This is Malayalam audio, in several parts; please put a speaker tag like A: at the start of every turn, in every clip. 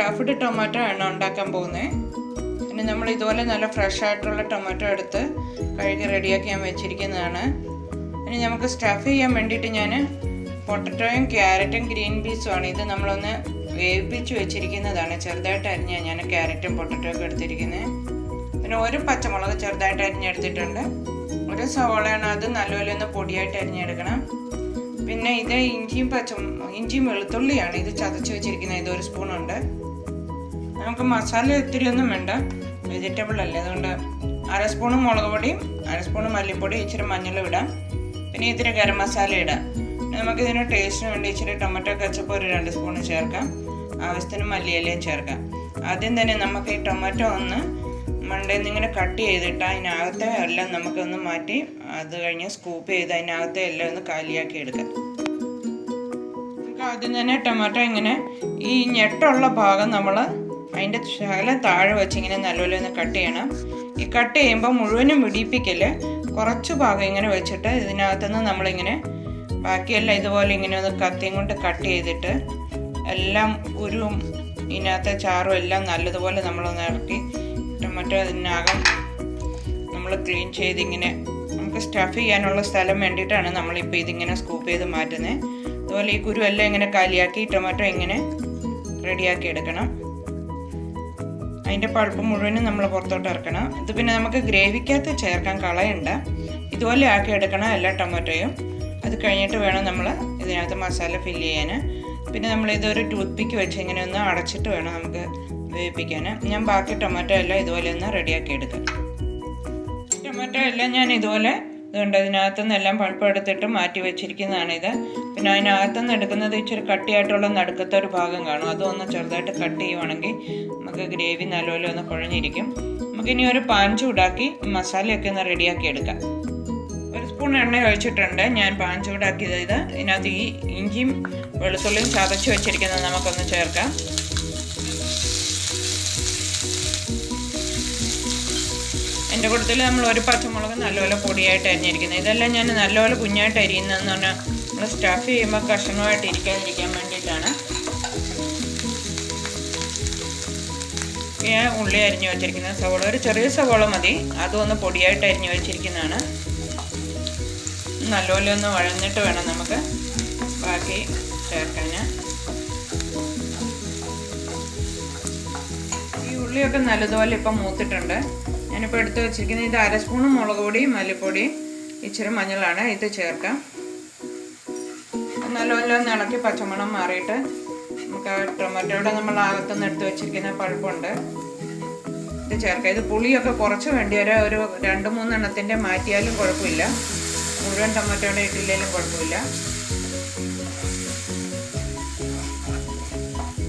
A: സ്റ്റഫ്ഡ് ടൊമാറ്റോ ആണ് ഉണ്ടാക്കാൻ പോകുന്നത്. പിന്നെ നമ്മൾ ഇതുപോലെ നല്ല ഫ്രഷ് ആയിട്ടുള്ള ടൊമാറ്റോ എടുത്ത് കഴുകി റെഡിയാക്കി ഞാൻ വെച്ചിരിക്കുന്നതാണ്. ഇനി നമുക്ക് സ്റ്റഫ് ചെയ്യാൻ വേണ്ടിയിട്ട് ഞാൻ പൊട്ടറ്റോയും ക്യാരറ്റും ഗ്രീൻ പീസും ആണ്. ഇത് നമ്മളൊന്ന് വേവിപ്പിച്ച് വെച്ചിരിക്കുന്നതാണ്. ചെറുതായിട്ട് അരിഞ്ഞാണ് ഞാൻ ക്യാരറ്റും പൊട്ടറ്റോ ഒക്കെ എടുത്തിരിക്കുന്നത്. പിന്നെ ഒരു പച്ചമുളക് ചെറുതായിട്ട് അരിഞ്ഞെടുത്തിട്ടുണ്ട്. ഒരു സവാളയാണ്, അത് നല്ലപോലെ ഒന്ന് പൊടിയായിട്ട് അരിഞ്ഞെടുക്കണം. പിന്നെ ഇത് ഇഞ്ചിയും വെളുത്തുള്ളിയാണ് ഇത് ചതച്ച് വെച്ചിരിക്കുന്നത്. ഇത് 1 സ്പൂണുണ്ട്. നമുക്ക് മസാല ഒത്തിരി ഒന്നും വേണ്ട, വെജിറ്റബിൾ അല്ലേ, അതുകൊണ്ട് 1/2 സ്പൂണ് മുളക് പൊടിയും 1/2 സ്പൂണ് മല്ലിപ്പൊടി, ഇച്ചിരി മഞ്ഞളും ഇടാം. പിന്നെ ഇത്തിരി ഗരം മസാല ഇടാം. നമുക്കിതിന് ടേസ്റ്റിന് വേണ്ടി ഇച്ചിരി ടൊമാറ്റോ കെച്ചപ്പ് ഒരു 2 സ്പൂണ് ചേർക്കാം. ആവശ്യത്തിന് മല്ലിയിലയും ചേർക്കാം. ആദ്യം തന്നെ നമുക്ക് ഈ ടൊമാറ്റോ ഒന്ന് മണ്ടയിൽ നിന്ന് ഇങ്ങനെ കട്ട് ചെയ്തിട്ട് അതിനകത്തെ എല്ലാം നമുക്കൊന്ന് മാറ്റി, അത് കഴിഞ്ഞ് സ്കൂപ്പ് ചെയ്ത് അതിനകത്തെ എല്ലാം ഒന്ന് കാലിയാക്കി എടുക്കാം. നമുക്ക് ആദ്യം തന്നെ ടൊമാറ്റോ ഇങ്ങനെ ഈ ഞെട്ടുള്ള ഭാഗം നമ്മൾ അതിൻ്റെ ശകലം താഴെ വെച്ച് ഇങ്ങനെ നല്ലപോലെ ഒന്ന് കട്ട് ചെയ്യണം. ഈ കട്ട് ചെയ്യുമ്പോൾ മുഴുവനും വിടിപ്പിക്കൽ, കുറച്ച് ഭാഗം ഇങ്ങനെ വെച്ചിട്ട് ഇതിനകത്തുനിന്ന് നമ്മളിങ്ങനെ ബാക്കിയെല്ലാം ഇതുപോലെ ഇങ്ങനെ ഒന്ന് കത്തിയും കൊണ്ട് കട്ട് ചെയ്തിട്ട് എല്ലാം കുരുവും ഇതിനകത്തെ ചാറും എല്ലാം നല്ലതുപോലെ നമ്മളൊന്ന് ഇറക്കി ടൊമാറ്റോ അതിനകം നമ്മൾ ക്ലീൻ ചെയ്തിങ്ങനെ നമുക്ക് സ്റ്റഫ് ചെയ്യാനുള്ള സ്ഥലം വേണ്ടിയിട്ടാണ് നമ്മളിപ്പോൾ ഇതിങ്ങനെ സ്കൂപ്പ് ചെയ്ത് മാറ്റുന്നത്. അതുപോലെ ഈ കുരു എല്ലാം ഇങ്ങനെ കാലിയാക്കി ടൊമാറ്റോ ഇങ്ങനെ റെഡിയാക്കി എടുക്കണം. അതിൻ്റെ പൾപ്പ് മുഴുവനും നമ്മൾ പുറത്തോട്ട് ഇറക്കണം. ഇത് പിന്നെ നമുക്ക് ഗ്രേവിക്കകത്ത് ചേർക്കാൻ കളയണ്ട, ഇതുപോലെ ആക്കി എടുക്കണം എല്ലാ ടൊമാറ്റോയും. അത് കഴിഞ്ഞിട്ട് വേണം നമ്മൾ ഇതിനകത്ത് മസാല ഫില്ല് ചെയ്യാൻ. പിന്നെ നമ്മളിതൊരു ടൂത്ത് പിക്ക് വെച്ച് ഇങ്ങനെ ഒന്ന് അടച്ചിട്ട് വേണം നമുക്ക് വേവിപ്പിക്കാൻ. ഞാൻ ബാക്കി ടൊമാറ്റോ എല്ലാം ഇതുപോലെ ഒന്ന് റെഡിയാക്കി എടുക്കാം. ടൊമാറ്റോ എല്ലാം ഞാൻ ഇതുപോലെ ഇതുകൊണ്ട് ഇതിനകത്തുനിന്ന് എല്ലാം പൾപ്പ് എടുത്തിട്ട് മാറ്റി വെച്ചിരിക്കുന്നതാണിത്. പിന്നെ അതിനകത്തുനിന്ന് എടുക്കുന്നത് ഇച്ചിരി കട്ടിയായിട്ടുള്ള നടുക്കത്തെ ഒരു ഭാഗം കാണും. അതൊന്ന് ചെറുതായിട്ട് കട്ട് ചെയ്യുവാണെങ്കിൽ നമുക്ക് ഗ്രേവി നല്ലപോലെ ഒന്ന് കുഴഞ്ഞിരിക്കും. നമുക്കിനി ഒരു പാൻ ചൂടാക്കി മസാലയൊക്കെ ഒന്ന് റെഡിയാക്കി എടുക്കാം. 1 സ്പൂൺ എണ്ണ ഒഴിച്ചിട്ടുണ്ട്. ഞാൻ പാൻ ചൂടാക്കിയത് ഇതിനകത്ത് ഈ ഇഞ്ചിയും വെളുത്തുള്ളിയും ചതച്ച് വെച്ചിരിക്കുന്നത് നമുക്കൊന്ന് ചേർക്കാം. എൻ്റെ കൂട്ടത്തിൽ നമ്മൾ ഒരു പച്ചമുളക് നല്ലപോലെ പൊടിയായിട്ട് അരിഞ്ഞിരിക്കുന്നത്. ഇതെല്ലാം ഞാൻ നല്ലപോലെ കുഞ്ഞായിട്ട് അരിയുന്നതെന്ന് പറഞ്ഞാൽ നമ്മൾ സ്റ്റഫ് ചെയ്യുമ്പോൾ കഷ്ണമായിട്ട് ഇരിക്കാതിരിക്കാൻ വേണ്ടിയിട്ടാണ്. ഞാൻ ഉള്ളി അരിഞ്ഞു വെച്ചിരിക്കുന്നത്, സവോള ഒരു ചെറിയ സവോള മതി, അതും ഒന്ന് പൊടിയായിട്ട് അരിഞ്ഞു വെച്ചിരിക്കുന്നതാണ്. നല്ലപോലെ ഒന്ന് വഴഞ്ഞിട്ട് വേണം നമുക്ക് ബാക്കി ചേർക്കാൻ. ഈ ഉള്ളിയൊക്കെ നല്ലതുപോലെ ഇപ്പം മൂത്തിട്ടുണ്ട്. ഞാനിപ്പോൾ എടുത്ത് വെച്ചിരിക്കുന്നത് ഇത് 1/2 സ്പൂണ് മുളക് പൊടിയും മല്ലിപ്പൊടിയും ഇച്ചിരി മഞ്ഞളാണ്. ഇത് ചേർക്കാം. നല്ലപോലെ ഒന്ന് ഇളക്കി പച്ചമണം മാറിയിട്ട് നമുക്ക് ടൊമാറ്റോയുടെ നമ്മൾ അകത്തുനിന്ന് എടുത്ത് വെച്ചിരിക്കുന്ന പൾപ്പുണ്ട്, ഇത് ചേർക്കാം. ഇത് പുളിയൊക്കെ കുറച്ച് വേണ്ടി ഒരു 2-3 എണ്ണത്തിൻ്റെ മാറ്റിയാലും കുഴപ്പമില്ല, മുഴുവൻ ടൊമാറ്റോയുടെ ഇട്ടില്ലെങ്കിലും കുഴപ്പമില്ല.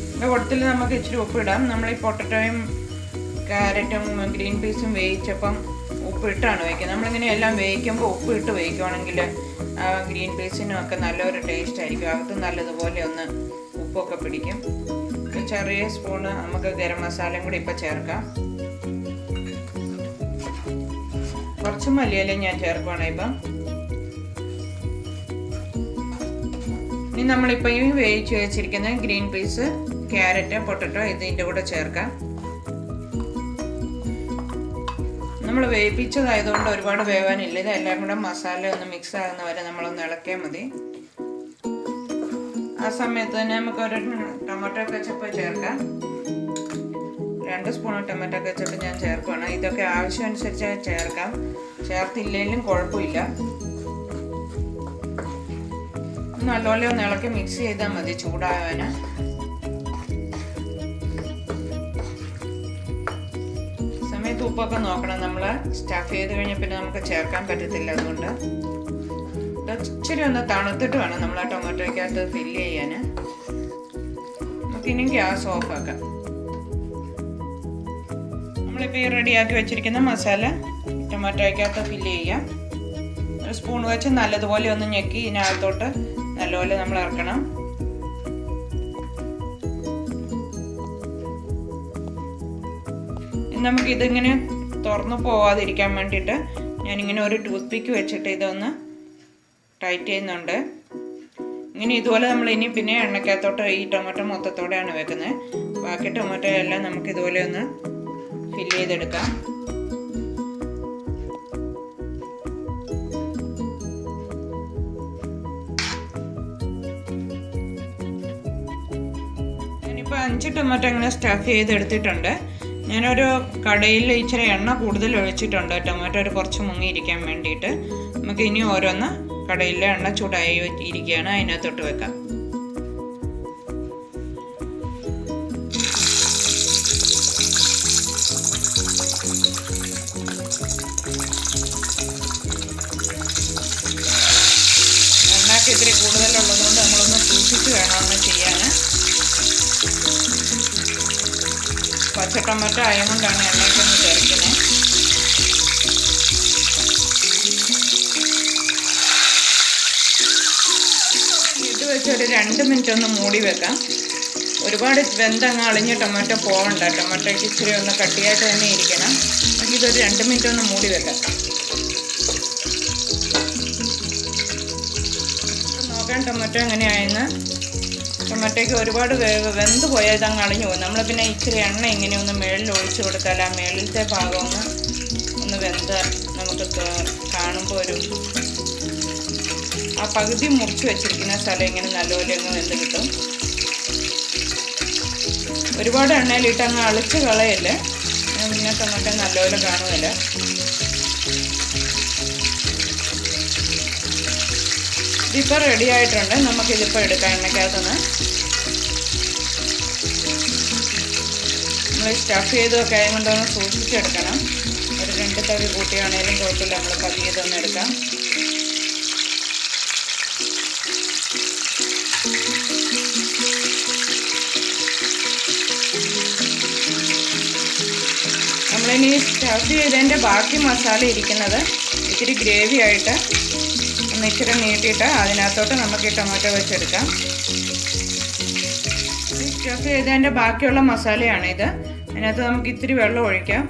A: ഇതിൻ്റെ കൂട്ടത്തിൽ നമുക്ക് ഇച്ചിരി ഉപ്പിടാം. നമ്മൾ ഈ പൊട്ടറ്റോയും ക്യാരറ്റും ഗ്രീൻ പീസും വേവിച്ചപ്പം ഉപ്പിട്ടാണ് വേവിക്കുന്നത്. നമ്മളിങ്ങനെ എല്ലാം വേവിക്കുമ്പോൾ ഉപ്പിട്ട് വേവിക്കുവാണെങ്കിൽ ഗ്രീൻ പീസിനും ഒക്കെ നല്ലൊരു ടേസ്റ്റ് ആയിരിക്കും. അകത്ത് നല്ലതുപോലെ ഒന്ന് ഉപ്പൊക്കെ പിടിക്കും. ചെറിയ സ്പൂണ് നമുക്ക് ഗരം മസാലയും കൂടി ഇപ്പം ചേർക്കാം. കുറച്ച് മല്ലിയിലയും ഞാൻ ചേർക്കുവാണ് ഇപ്പം. ഇനി നമ്മളിപ്പോൾ ഈ വേവിച്ച് വെച്ചിരിക്കുന്ന ഗ്രീൻ പീസ്, ക്യാരറ്റ്, പൊട്ടറ്റോ ഇതിൻ്റെ കൂടെ ചേർക്കാം. നമ്മൾ വേവിപ്പിച്ചതായതുകൊണ്ട് ഒരുപാട് വേവാനില്ല. ഇതെല്ലാം കൂടെ മസാല ഒന്ന് മിക്സ് ആകുന്ന വരെ നമ്മളൊന്ന് ഇളക്കിയാൽ മതി. ആ സമയത്ത് തന്നെ നമുക്കൊരു ടൊമാറ്റോ കെച്ചപ്പ് ചേർക്കാം. 2 സ്പൂൺ ടൊമാറ്റോ കെച്ചപ്പ് ഞാൻ ചേർക്കുകയാണ്. ഇതൊക്കെ ആവശ്യമനുസരിച്ച് ചേർക്കാം, ചേർത്തില്ലെങ്കിലും കുഴപ്പമില്ല. നല്ലപോലെ ഒന്ന് ഇളക്കി മിക്സ് ചെയ്താൽ മതി ചൂടാകാൻ. സമയത്ത് ഉപ്പൊക്കെ നോക്കണം. നമ്മൾ സ്റ്റഫ് ചെയ്ത് കഴിഞ്ഞാൽ പിന്നെ നമുക്ക് ചേർക്കാൻ പറ്റത്തില്ല. അതുകൊണ്ട് ഇച്ചിരി ഒന്ന് തണുത്തിട്ട് വേണം നമ്മൾ ആ ടൊമാറ്റോയ്ക്കകത്ത് ഫില്ല് ചെയ്യാൻ. നമുക്കിനി ഗ്യാസ് ഓഫാക്കാം. നമ്മളിപ്പോൾ ഈ റെഡിയാക്കി വെച്ചിരിക്കുന്ന മസാല ടൊമാറ്റോയ്ക്കകത്ത് ഫില്ല് ചെയ്യാം. 1 സ്പൂൺ വെച്ച് നല്ലതുപോലെ ഒന്ന് ഞെക്കി ഇതിനകത്തോട്ട് നല്ലപോലെ നമ്മൾ ഇറക്കണം. നമുക്കിതിങ്ങനെ തുറന്നു പോവാതിരിക്കാൻ വേണ്ടിയിട്ട് ഞാനിങ്ങനെ ഒരു ടൂത്ത് പിക്ക് വെച്ചിട്ട് ഇതൊന്ന് ടൈറ്റ് ചെയ്യുന്നുണ്ട്. ഇനി ഇതുപോലെ നമ്മൾ ഇനി പിന്നെ എണ്ണയ്ക്കകത്തോട്ട് ഈ ടൊമാറ്റോ മൊത്തത്തോടെയാണ് വെക്കുന്നത്. ബാക്കി ടൊമാറ്റോ എല്ലാം നമുക്ക് ഇതുപോലെ ഒന്ന് ഫില്ല് ചെയ്തെടുക്കാം. ഞാനിപ്പോൾ 5 ടൊമാറ്റോ അങ്ങനെ സ്റ്റഫ് ചെയ്തെടുത്തിട്ടുണ്ട്. ഞാനൊരു കടയിൽ ഇച്ചിരി എണ്ണ കൂടുതൽ ഒഴിച്ചിട്ടുണ്ട് ടൊമാറ്റോ ഒരു കുറച്ച് മുങ്ങിയിരിക്കാൻ വേണ്ടിയിട്ട്. നമുക്ക് ഇനി ഓരോന്ന് കടയിലെ എണ്ണ ചൂടായി ഇരിക്കുകയാണ്, അതിനകത്തോട്ട് വെക്കാം. എണ്ണയ്ക്ക് ഇത്തിരി കൂടുതലുള്ളതുകൊണ്ട് നമ്മളൊന്ന് സൂക്ഷിച്ച് വേണം ഒന്ന് ചെയ്യാൻ. പച്ച ടൊമാറ്റോ ആയതുകൊണ്ടാണ് എണ്ണയ്ക്കൊന്ന് ചേർക്കുന്നത്. ഇത് വെച്ചൊരു 2 മിനിറ്റ് ഒന്ന് മൂടി വെക്കാം. ഒരുപാട് വെന്തങ്ങ് അളിഞ്ഞ ടൊമാറ്റോ പോകണ്ട. ടൊമാറ്റോയ്ക്ക് ഇച്ചിരി ഒന്ന് കട്ടിയായിട്ട് തന്നെ ഇരിക്കണം. നമുക്ക് ഇതൊരു 2 മിനിറ്റ് ഒന്ന് മൂടി വെക്കാം. നോക്കാം ടൊമാറ്റോ എങ്ങനെയായെന്ന്. ടൊമാറ്റോയ്ക്ക് ഒരുപാട് വെന്ത് പോയാൽ ഇതങ്ങ് അളിഞ്ഞു പോകും. നമ്മൾ പിന്നെ ഇച്ചിരി എണ്ണ ഇങ്ങനെ ഒന്ന് മേളിൽ ഒഴിച്ച് കൊടുത്താൽ ആ മേളിലത്തെ ഭാഗം ഒന്ന് വെന്ത് നമുക്ക് കാണുമ്പോൾ ഒരു ആ പകുതി മുറിച്ച് വെച്ചിരിക്കുന്ന സ്ഥലം ഇങ്ങനെ നല്ലപോലെ അങ്ങ് വെന്ത് കിട്ടും. ഒരുപാട് എണ്ണയിലിട്ട് അങ്ങ് അളിച്ച് കളയല്ലേ, പിന്നെ ടൊമാറ്റോ നല്ലപോലെ കാണുമല്ല. ഇതിപ്പോൾ റെഡി ആയിട്ടുണ്ട്. നമുക്കിതിപ്പോൾ എടുക്കാം എണ്ണയ്ക്കകത്തുനിന്ന്. നമ്മൾ സ്റ്റഫ് ചെയ്തൊക്കെ ആയതുകൊണ്ടൊന്ന് സൂക്ഷിച്ചെടുക്കണം. ഒരു 2 തവി കൂട്ടിയാണേലും കുഴപ്പമില്ല, നമ്മൾ പതിയതൊന്ന് എടുക്കാം. നമ്മളിനി സ്റ്റഫ് ചെയ്തതിൻ്റെ ബാക്കി മസാല ഇരിക്കുന്നത് ഇത്തിരി ഗ്രേവി ആയിട്ട് ഒന്ന് ഇച്ചിരി നീട്ടിയിട്ട് അതിനകത്തോട്ട് നമുക്ക് ഈ ടൊമാറ്റോ വെച്ചെടുക്കാം. സ്റ്റഫ് ചെയ്തതിൻ്റെ ബാക്കിയുള്ള മസാലയാണിത്. അതിനകത്ത് നമുക്ക് ഇത്തിരി വെള്ളം ഒഴിക്കാം,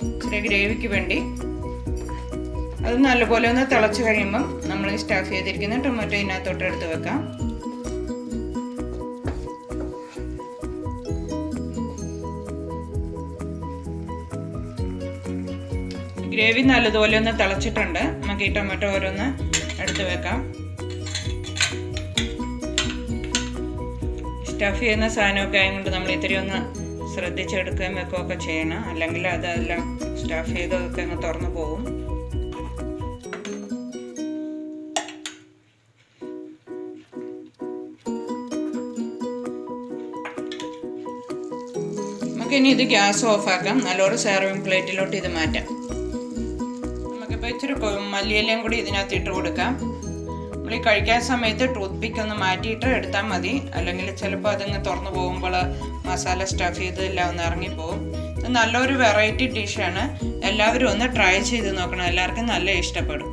A: ഇച്ചിരി ഗ്രേവിക്ക് വേണ്ടി. അത് നല്ലപോലെ ഒന്ന് തിളച്ച് കഴിയുമ്പം നമ്മൾ ഈ സ്റ്റഫ് ചെയ്തിരിക്കുന്ന ടൊമാറ്റോ ഇതിനകത്തോട്ട് എടുത്ത് വെക്കാം. ഗ്രേവി നല്ലതുപോലെ ഒന്ന് തിളച്ചിട്ടുണ്ട്. നമുക്ക് ഈ ടൊമാറ്റോ ഓരോന്ന് എടുത്ത് വെക്കാം. സ്റ്റഫ് ചെയ്യുന്ന സാധനമൊക്കെ ആയതുകൊണ്ട് നമ്മൾ ഇത്തിരി ഒന്ന് ശ്രദ്ധിച്ചെടുക്കുകയും വെക്കുകയൊക്കെ ചെയ്യണം, അല്ലെങ്കിൽ അതെല്ലാം സ്റ്റഫ് ചെയ്തൊക്കെ അങ്ങ് തുറന്നു പോകും. നമുക്കിനി ഇത് ഗ്യാസ് ഓഫാക്കാം. നല്ലൊരു സെർവിങ് പ്ലേറ്റിലോട്ട് ഇത് മാറ്റാം. നമുക്കിപ്പോൾ ഇച്ചിരി മല്ലിയിലയും കൂടി ഇതിനകത്ത് ഇട്ട് കൊടുക്കാം. നമ്മൾ ഈ കഴിക്കാൻ സമയത്ത് ടൂത്ത് പിക്ക് ഒന്ന് മാറ്റിയിട്ട് എടുത്താൽ മതി, അല്ലെങ്കിൽ ചിലപ്പോൾ അതങ്ങ് തുറന്നു പോകുമ്പോൾ മസാല സ്റ്റഫ് ചെയ്തെല്ലാം ഒന്ന് ഇറങ്ങിപ്പോവും. ഇത് നല്ലൊരു വെറൈറ്റി ഡിഷാണ്. എല്ലാവരും ഒന്ന് ട്രൈ ചെയ്ത് നോക്കണം. എല്ലാവർക്കും നല്ല ഇഷ്ടപ്പെടും.